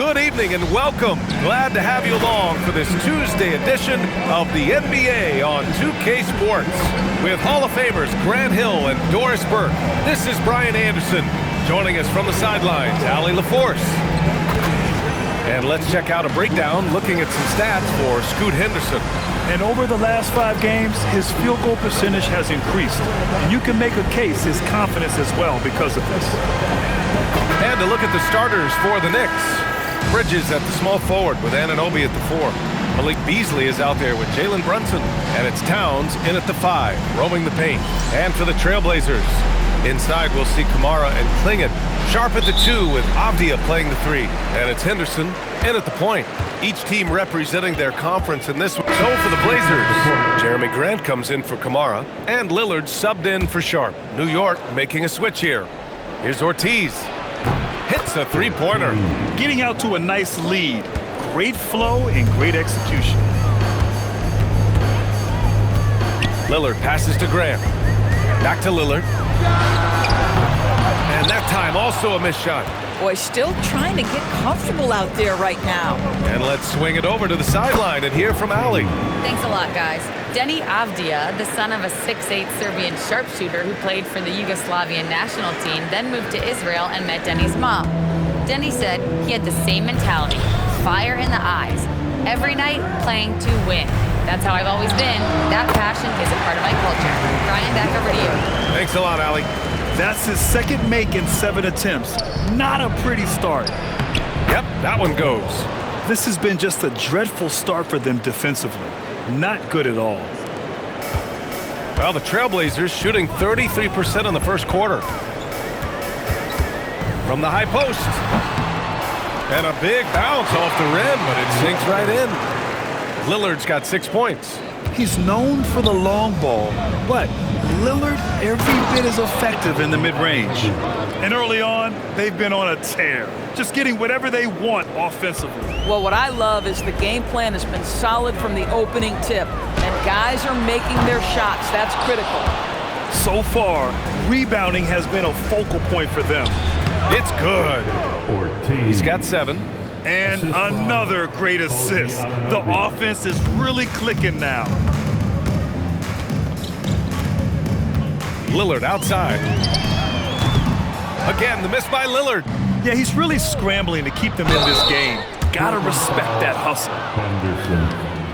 Good evening and welcome. Glad to have you along for this Tuesday edition of the NBA on 2K Sports. With Hall of Famers Grant Hill and Doris Burke, this is Brian Anderson. Joining us from the sidelines, Allie LaForce. And let's check out a breakdown looking at some stats for Scoot Henderson. And over the last 5 games, his field goal percentage has increased. And you can make a case his confidence as well because of this. And to look at the starters for the Knicks. Bridges at the small forward with Anunoby at the 4. Malik Beasley is out there with Jalen Brunson. And it's Towns in at the 5, roaming the paint. And for the Trailblazers, inside we'll see Kamara and Klingit. Sharp at the 2 with Avdia playing the 3. And it's Henderson in at the point. Each team representing their conference in this one. So for the Blazers, Jeremy Grant comes in for Kamara. And Lillard subbed in for Sharp. New York making a switch here. Here's Ortiz. Hits a 3-pointer. Getting out to a nice lead. Great flow and great execution. Lillard passes to Grant. Back to Lillard. And that time also a missed shot. Boy, still trying to get comfortable out there right now. And let's swing it over to the sideline and hear from Allie. Thanks a lot, guys. Denny Avdia, the son of a 6'8" Serbian sharpshooter who played for the Yugoslavian national team, then moved to Israel and met Denny's mom. Denny said he had the same mentality, fire in the eyes. Every night, playing to win. That's how I've always been. That passion is a part of my culture. Brian, back over to you. Thanks a lot, Allie. That's his second make in 7 attempts. Not a pretty start. Yep, that one goes. This has been just a dreadful start for them defensively. Not good at all. Well, the Trailblazers shooting 33% in the first quarter. From the high post. And a big bounce off the rim, but it sinks right in. Lillard's got 6 points. He's known for the long ball, but Lillard every bit as effective in the mid-range. And early on, they've been on a tear, just getting whatever they want offensively. Well, what I love is the game plan has been solid from the opening tip, and guys are making their shots. That's critical. So far, rebounding has been a focal point for them. It's good. He's got 7. And another great assist. The offense is really clicking now. Lillard outside. Again, the miss by Lillard. Yeah, he's really scrambling to keep them in this game. Gotta respect that hustle.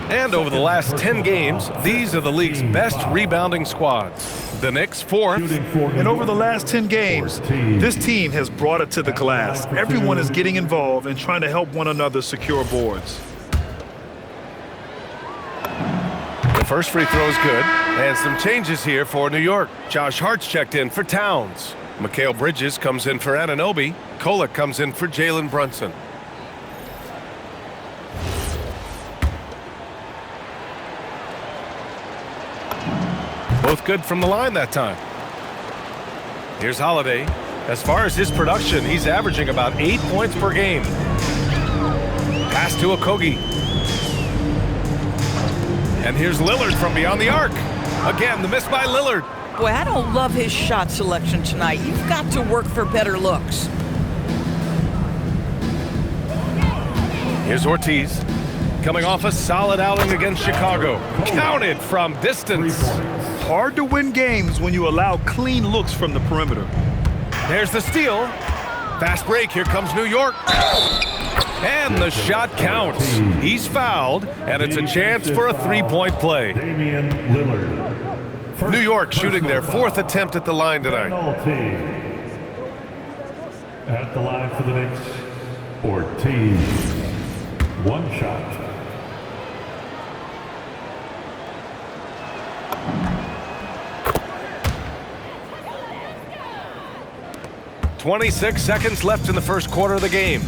And over the last 10 games, these are the league's best rebounding squads. The Knicks 4th. And over the last 10 games, this team has brought it to the glass. Everyone is getting involved and trying to help one another secure boards. The first free throw is good. And some changes here for New York. Josh Hart's checked in for Towns. Mikal Bridges comes in for Anunoby. Kolek comes in for Jalen Brunson. Both good from the line that time. Here's Holiday. As far as his production, he's averaging about 8 points per game. Pass to Okogie. And here's Lillard from beyond the arc. Again, the miss by Lillard. Boy, I don't love his shot selection tonight. You've got to work for better looks. Here's Ortiz. Coming off a solid outing against Chicago. Counted from distance. Hard to win games when you allow clean looks from the perimeter. There's the steal. Fast break. Here comes New York. And the shot counts. He's fouled, and it's a chance for a 3-point play. Damian Lillard. New York shooting their 4th attempt at the line tonight. At the line for the Knicks, Ortiz. 1 shot. .26 seconds left in the first quarter of the game.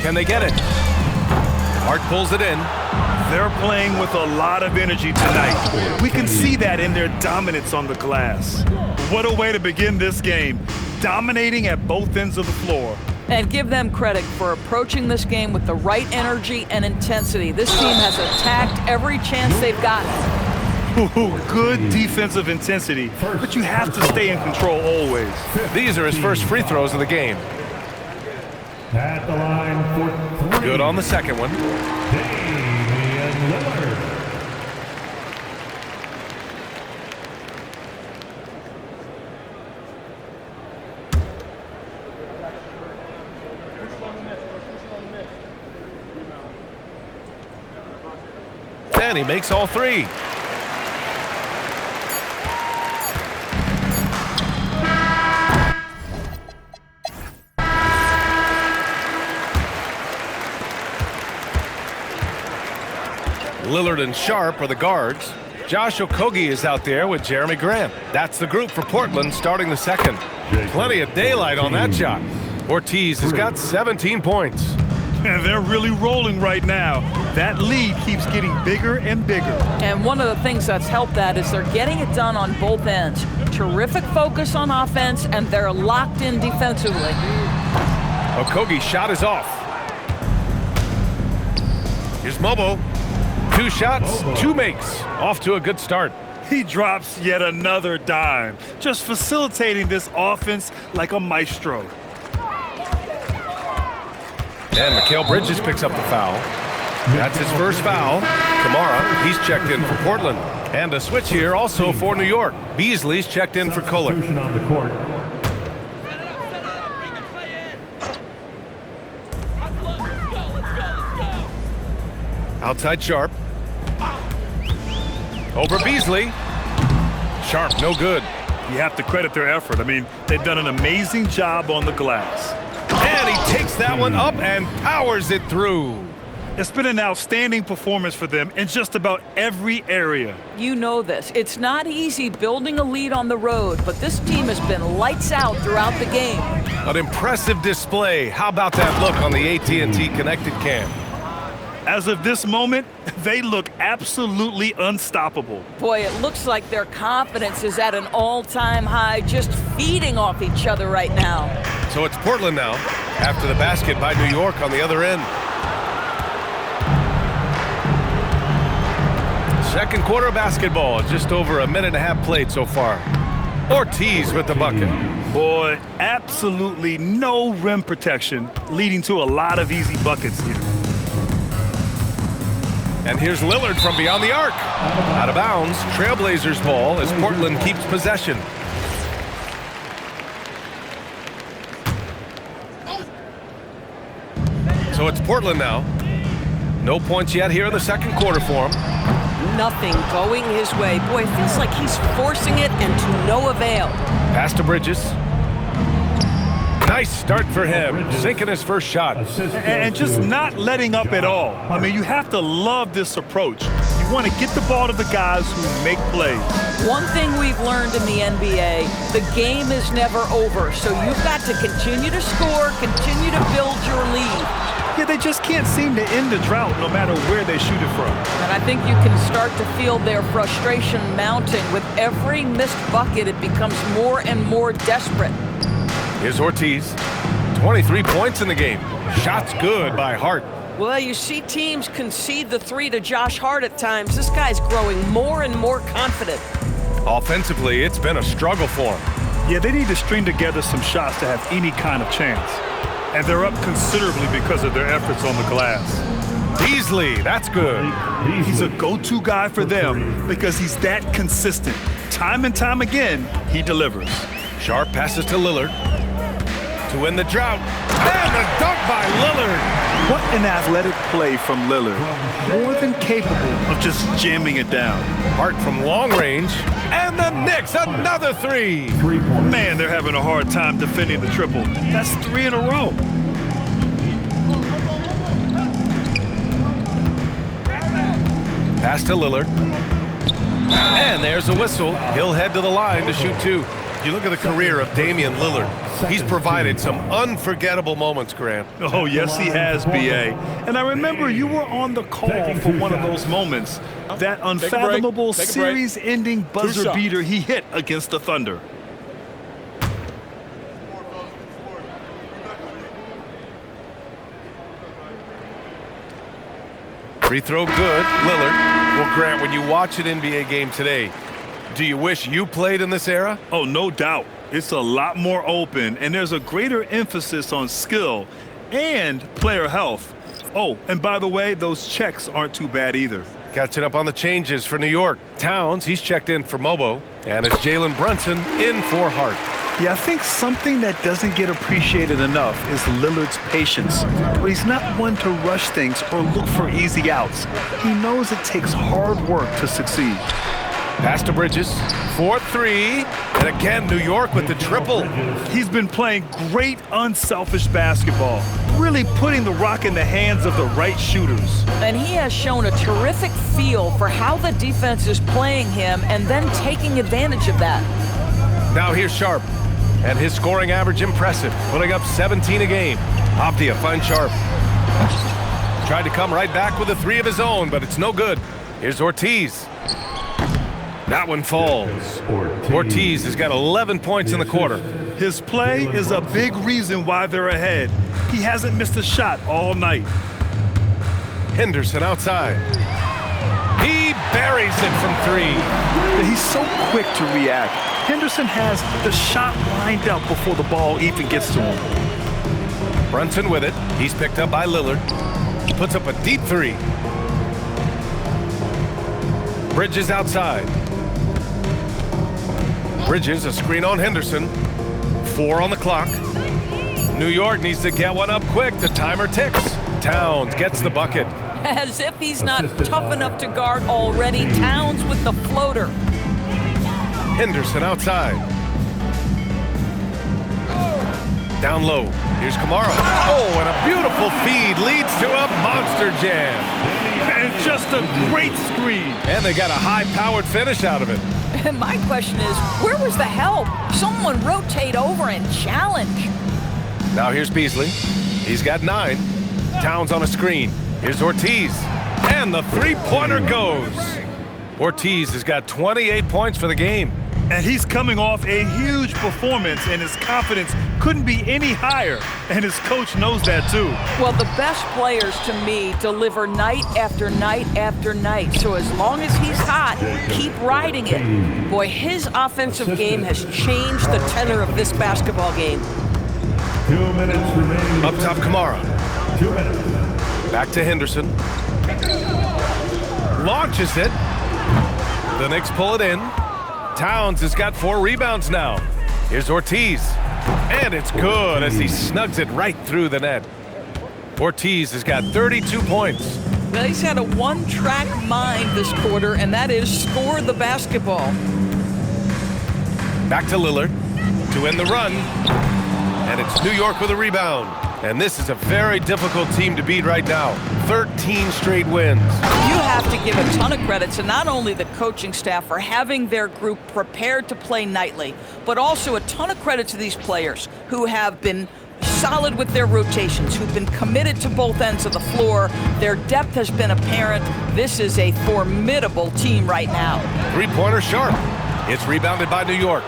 Can they get it? Hart pulls it in. They're playing with a lot of energy tonight. We can see that in their dominance on the glass. What a way to begin this game, dominating at both ends of the floor. And give them credit for approaching this game with the right energy and intensity. This team has attacked every chance they've gotten. Good defensive intensity, but you have to stay in control always. These are his first free throws of the game. At the line for 3. Good on the second one. Damian Lillard. And he makes all three. Lillard and Sharp are the guards. Josh Okogie is out there with Jeremy Grant. That's the group for Portland starting the second. Plenty of daylight on that shot. Ortiz has got 17 points. And they're really rolling right now. That lead keeps getting bigger and bigger. And one of the things that's helped that is they're getting it done on both ends. Terrific focus on offense, and they're locked in defensively. Okogie's shot is off. Here's Mobo. 2 shots, 2 makes. Off to a good start. He drops yet another dime, just facilitating this offense like a maestro. And Mikal Bridges picks up the foul. That's his first foul. Kamara, he's checked in for Portland. And a switch here also for New York. Beasley's checked in for Kohler. Substitution on the court. Outside Sharp. Over Beasley. Sharp, no good. You have to credit their effort. I mean, they've done an amazing job on the glass. And he takes that one up and powers it through. It's been an outstanding performance for them in just about every area. You know this. It's not easy building a lead on the road, but this team has been lights out throughout the game. An impressive display. How about that look on the AT&T Connected Cam? As of this moment, they look absolutely unstoppable. Boy, it looks like their confidence is at an all-time high, just feeding off each other right now. So it's Portland now, after the basket by New York on the other end. Second quarter basketball, just over a minute and a half played so far. Ortiz with the bucket. Boy, absolutely no rim protection, leading to a lot of easy buckets here. And here's Lillard from beyond the arc. Out of bounds, Trailblazers ball as Portland keeps possession. So it's Portland now. No points yet here in the second quarter for him. Nothing going his way. Boy, it feels like he's forcing it and to no avail. Pass to Bridges. Nice start for him, sinking his first shot. And just not letting up at all. I mean, you have to love this approach. You want to get the ball to the guys who make plays. One thing we've learned in the NBA, the game is never over, so you've got to continue to score, continue to build your lead. Yeah, they just can't seem to end the drought no matter where they shoot it from. And I think you can start to feel their frustration mounting. With every missed bucket, it becomes more and more desperate. Here's Ortiz. 23 points in the game. Shots good by Hart. Well, you see teams concede the three to Josh Hart at times. This guy's growing more and more confident. Offensively, it's been a struggle for him. Yeah, they need to string together some shots to have any kind of chance. And they're up considerably because of their efforts on the glass. Beasley, that's good. He's a go-to guy for them because he's that consistent. Time and time again, he delivers. Sharp passes to Lillard to win the drought. And a dunk by Lillard. What an athletic play from Lillard. More than capable of just jamming it down. Hart from long range. And the Knicks, another three. Man, they're having a hard time defending the triple. That's 3 in a row. Pass to Lillard. And there's a whistle. He'll head to the line to shoot 2. You look at the career of Damian Lillard. He's provided some unforgettable moments, Grant. Oh, yes, he has, B.A. And I remember you were on the call for one of those moments. That unfathomable series-ending buzzer beater he hit against the Thunder. Free throw good, Lillard. Well, Grant, when you watch an NBA game today, do you wish you played in this era? Oh, no doubt. It's a lot more open, and there's a greater emphasis on skill and player health. Oh, and by the way, those checks aren't too bad either. Catching up on the changes for New York. Towns, he's checked in for Mobo. And it's Jalen Brunson in for Hart. Yeah, I think something that doesn't get appreciated enough is Lillard's patience. But he's not one to rush things or look for easy outs. He knows it takes hard work to succeed. Pass to Bridges, 4-3, and again, New York with the triple. He's been playing great, unselfish basketball, really putting the rock in the hands of the right shooters. And he has shown a terrific feel for how the defense is playing him and then taking advantage of that. Now here's Sharp, and his scoring average impressive, putting up 17 a game. Avdia finds Sharp. Tried to come right back with a three of his own, but it's no good. Here's Ortiz. That one falls. Ortiz has got 11 points in the quarter. His play is a big reason why they're ahead. He hasn't missed a shot all night. Henderson outside. He buries it from three. He's so quick to react. Henderson has the shot lined up before the ball even gets to him. Brunson with it. He's picked up by Lillard. Puts up a deep three. Bridges outside. Bridges, a screen on Henderson. 4 on the clock. New York needs to get one up quick. The timer ticks. Towns gets the bucket. As if he's not tough enough to guard already. Towns with the floater. Henderson outside. Down low. Here's Kamara. Oh, and a beautiful feed leads to a monster jam. And just a great screen. And they got a high-powered finish out of it. And my question is, where was the help? Someone rotate over and challenge. Now here's Beasley. He's got 9. Towns on a screen. Here's Ortiz. And the three-pointer goes. Ortiz has got 28 points for the game. And he's coming off a huge performance, and his confidence couldn't be any higher. And his coach knows that, too. Well, the best players, to me, deliver night after night after night. So as long as he's hot, keep riding it. Boy, his offensive game has changed the tenor of this basketball game. 2 minutes remaining. Up top, Kamara. 2 minutes. Back to Henderson. Launches it. The Knicks pull it in. Towns has got 4 rebounds now. Here's Ortiz. And it's good as he snugs it right through the net. Ortiz has got 32 points. Well, he's had a one-track mind this quarter, and that is score the basketball. Back to Lillard to end the run. And it's New York with a rebound. And this is a very difficult team to beat right now. 13 straight wins. You have to give a ton of credit to not only the coaching staff for having their group prepared to play nightly, but also a ton of credit to these players who have been solid with their rotations, who've been committed to both ends of the floor. Their depth has been apparent. This is a formidable team right now. Three-pointer Sharp. It's rebounded by New York.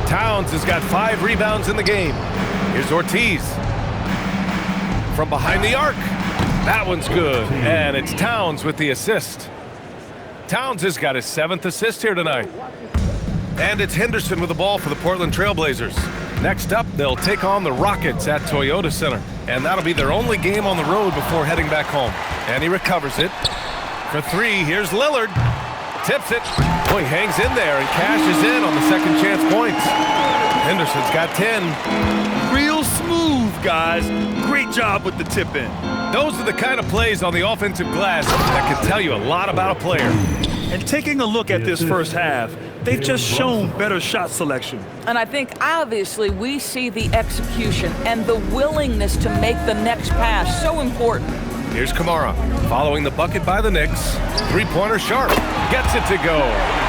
Towns has got 5 rebounds in the game. Here's Ortiz. From behind the arc. That one's good. And it's Towns with the assist. Towns has got his 7th assist here tonight. And it's Henderson with the ball for the Portland Trailblazers. Next up, they'll take on the Rockets at Toyota Center. And that'll be their only game on the road before heading back home. And he recovers it. For 3, here's Lillard. Tips it. Oh, he hangs in there and cashes in on the second chance points. Henderson's got 10. Real smooth, guys. Great job with the tip in. Those are the kind of plays on the offensive glass that can tell you a lot about a player. And taking a look at this first half, they've just shown better shot selection. And I think obviously we see the execution and the willingness to make the next pass so important. Here's Kamara following the bucket by the Knicks. Three-pointer Sharp gets it to go.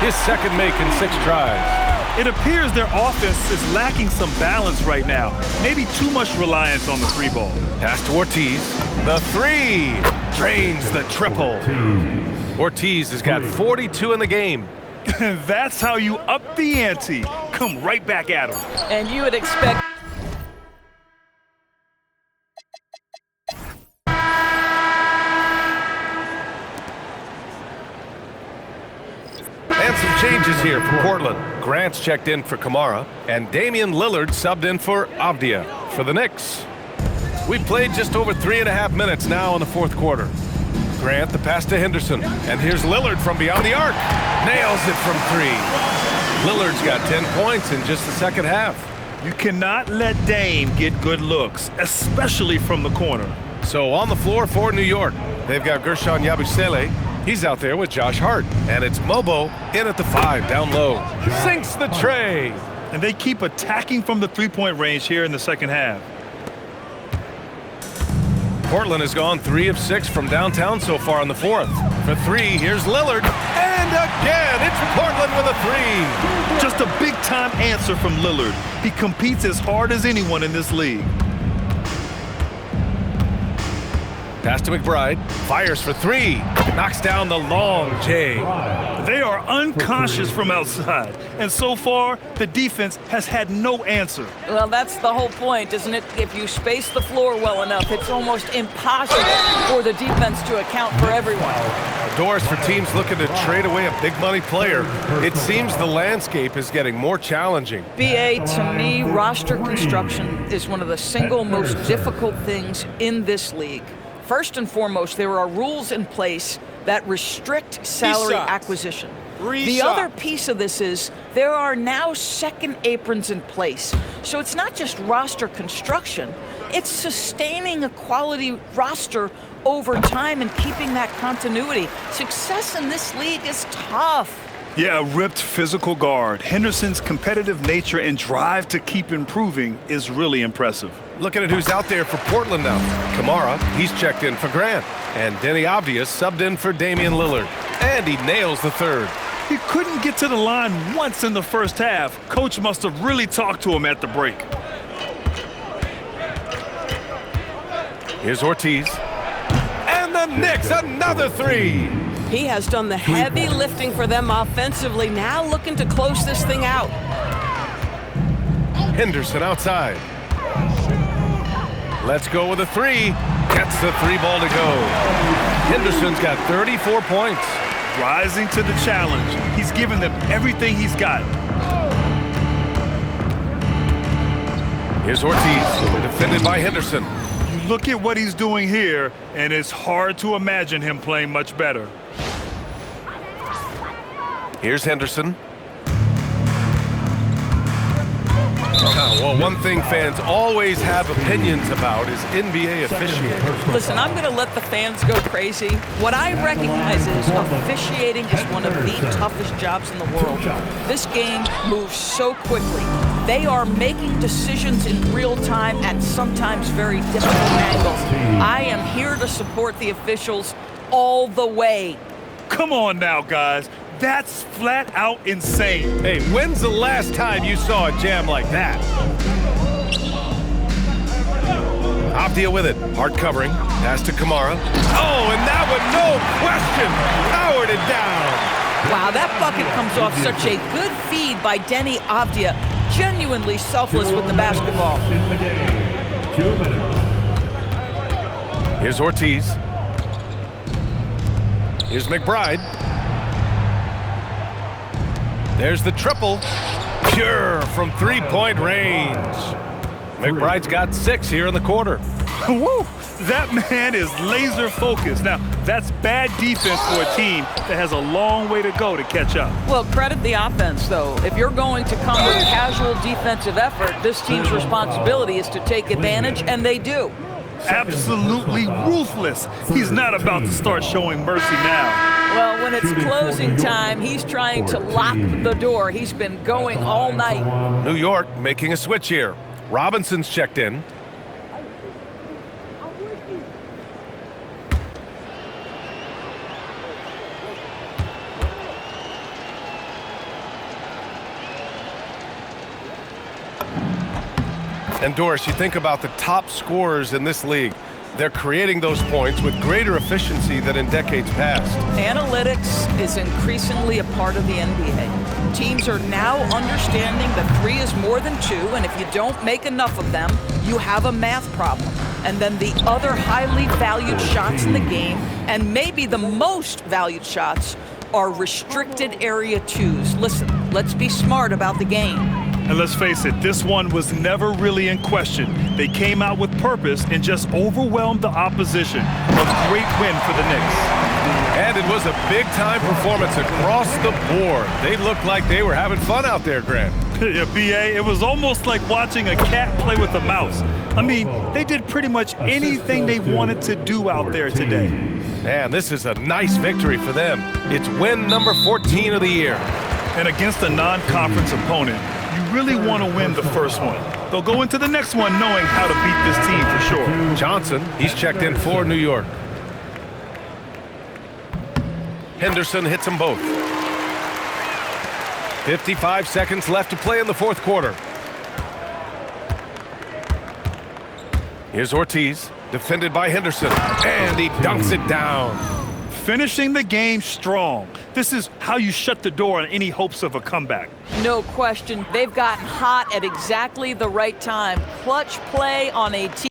His second make in 6 tries. It appears their offense is lacking some balance right now. Maybe too much reliance on the 3 ball. Pass to Ortiz. The 3 drains the triple. Ortiz has got 42 in the game. That's how you up the ante. Come right back at him. And you would expect And some changes here for Portland. Grant's checked in for Kamara, and Damian Lillard subbed in for Avdia for the Knicks. We played just over 3.5 minutes now in the fourth quarter. Grant, the pass to Henderson. And here's Lillard from beyond the arc. Nails it from 3. Lillard's got 10 points in just the second half. You cannot let Dame get good looks, especially from the corner. So on the floor for New York, they've got Gershon Yabusele. He's out there with Josh Hart. And it's Mobo in at the 5, down low. Sinks the tray. And they keep attacking from the three-point range here in the second half. Portland has gone 3 of 6 from downtown so far in the fourth. For 3, here's Lillard. And again, it's Portland with a 3. Just a big-time answer from Lillard. He competes as hard as anyone in this league. Pass to McBride. Fires for 3. Knocks down the long J. They are unconscious from outside. And so far, the defense has had no answer. Well, that's the whole point, isn't it? If you space the floor well enough, it's almost impossible for the defense to account for everyone. Doris, for teams looking to trade away a big-money player, it seems the landscape is getting more challenging. BA, to me, roster construction is one of the single most difficult things in this league. First and foremost, there are rules in place that restrict salary acquisition. The other piece of this is there are now second aprons in place. So it's not just roster construction, it's sustaining a quality roster over time and keeping that continuity. Success in this league is tough. Yeah, a ripped physical guard. Henderson's competitive nature and drive to keep improving is really impressive. Looking at who's out there for Portland now. Kamara, he's checked in for Grant. And Denny Avdia subbed in for Damian Lillard. And he nails the third. He couldn't get to the line once in the first half. Coach must have really talked to him at the break. Here's Ortiz. And the Knicks, another 3. He has done the heavy lifting for them offensively, now looking to close this thing out. Henderson outside. Let's go with a 3. Gets the 3 ball to go. Henderson's got 34 points. Rising to the challenge. He's given them everything he's got. Here's Ortiz, defended by Henderson. You look at what he's doing here, and it's hard to imagine him playing much better. Here's Henderson. Well, one thing fans always have opinions about is NBA officiating. Listen, I'm going to let the fans go crazy. What I recognize is officiating is one of the toughest jobs in the world. This game moves so quickly. They are making decisions in real time at sometimes very difficult angles. I am here to support the officials all the way. Come on now, guys. That's flat out insane. Hey, when's the last time you saw a jam like that? Avdia with it. Hard covering. Pass to Kamara. Oh, and that one, no question, powered it down. Wow, that bucket comes off such a good feed by Denny Avdia. Genuinely selfless with the basketball. In the game, 2 minutes. Here's Ortiz. Here's McBride. There's the triple. Pure from three-point range. McBride's got 6 here in the quarter. Woo! That man is laser focused. Now, that's bad defense for a team that has a long way to go to catch up. Well, credit the offense, though. If you're going to come with casual defensive effort, this team's responsibility is to take advantage, and they do. Absolutely ruthless. He's not about to start showing mercy now. Well, when it's closing time, he's trying to lock the door. He's been going all night. New York making a switch here. Robinson's checked in. And Doris, you think about the top scorers in this league. They're creating those points with greater efficiency than in decades past. Analytics is increasingly a part of the NBA. Teams are now understanding that 3 is more than 2, and if you don't make enough of them, you have a math problem. And then the other highly valued shots in the game, and maybe the most valued shots, are restricted area 2s. Listen, let's be smart about the game. And let's face it, this one was never really in question. They came out with purpose and just overwhelmed the opposition. A great win for the Knicks. And it was a big-time performance across the board. They looked like they were having fun out there, Grant. Yeah, B.A., it was almost like watching a cat play with a mouse. I mean, they did pretty much anything they wanted to do out there today. Man, this is a nice victory for them. It's win number 14 of the year. And against a non-conference opponent, you really want to win the first one. They'll go into the next one knowing how to beat this team for sure. Johnson, he's checked in for New York. Henderson hits them both. 55 seconds left to play in the fourth quarter. Here's Ortiz, defended by Henderson, and he dunks it down. Finishing the game strong. This is how you shut the door on any hopes of a comeback. No question. They've gotten hot at exactly the right time. Clutch play on a team.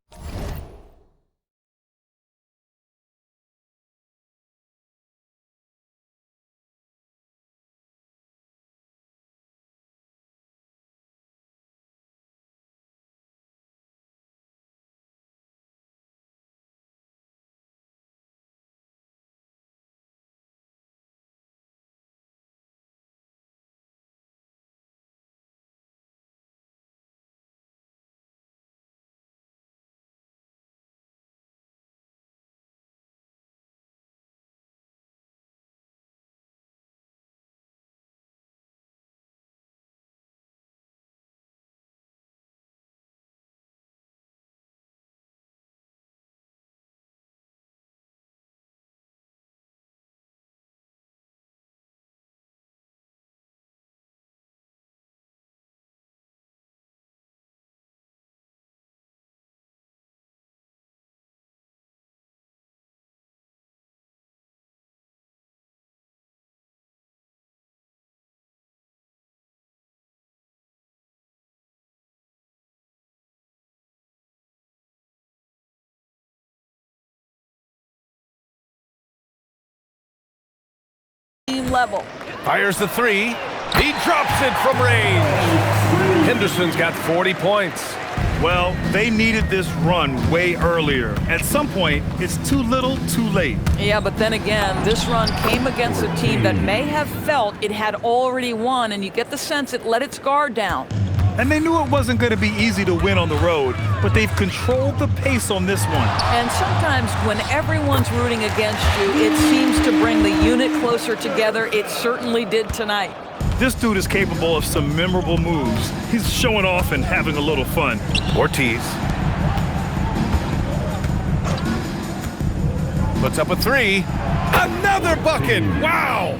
Level. Fires the three. He drops it from range. Henderson's got 40 points. Well, they needed this run way earlier. At some point, it's too little, too late. Yeah, but then again, this run came against a team that may have felt it had already won, and you get the sense it let its guard down. And they knew it wasn't going to be easy to win on the road, but they've controlled the pace on this one. And sometimes when everyone's rooting against you, it seems to bring the unit closer together. It certainly did tonight. This dude is capable of some memorable moves. He's showing off and having a little fun. Ortiz puts up a three. Another bucket. Wow.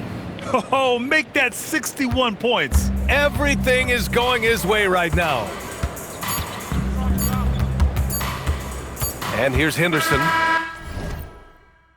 Oh, make that 61 points. Everything is going his way right now. And here's Henderson.